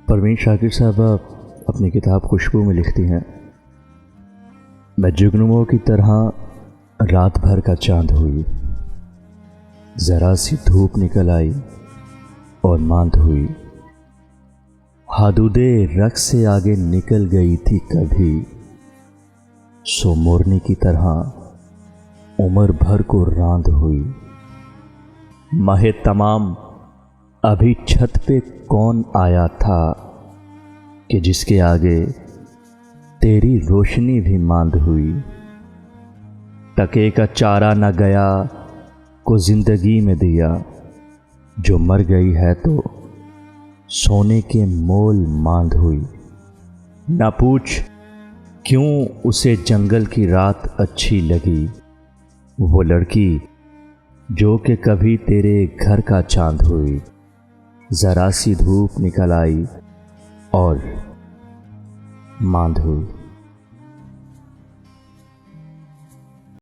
پروین شاکر صاحبہ اپنی کتاب خوشبو میں لکھتی ہیں، میں جگنوں کی طرح رات بھر کا چاند ہوئی، ذرا سی دھوپ نکل آئی اور ماند ہوئی، حدود رقص سے آگے نکل گئی تھی کبھی، سو مورنی کی طرح عمر بھر کو راند ہوئی۔ ماہ تمام ابھی چھت پہ کون آیا تھا کہ جس کے آگے تیری روشنی بھی ماند ہوئی۔ ٹکے کا چارہ نہ گیا کو زندگی میں دیا، جو مر گئی ہے تو سونے کے مول ماند ہوئی۔ نہ پوچھ کیوں اسے جنگل کی رات اچھی لگی، وہ لڑکی جو کہ کبھی تیرے گھر کا چاند ہوئی، ذرا سی دھوپ نکل آئی اور ماند ہوئی۔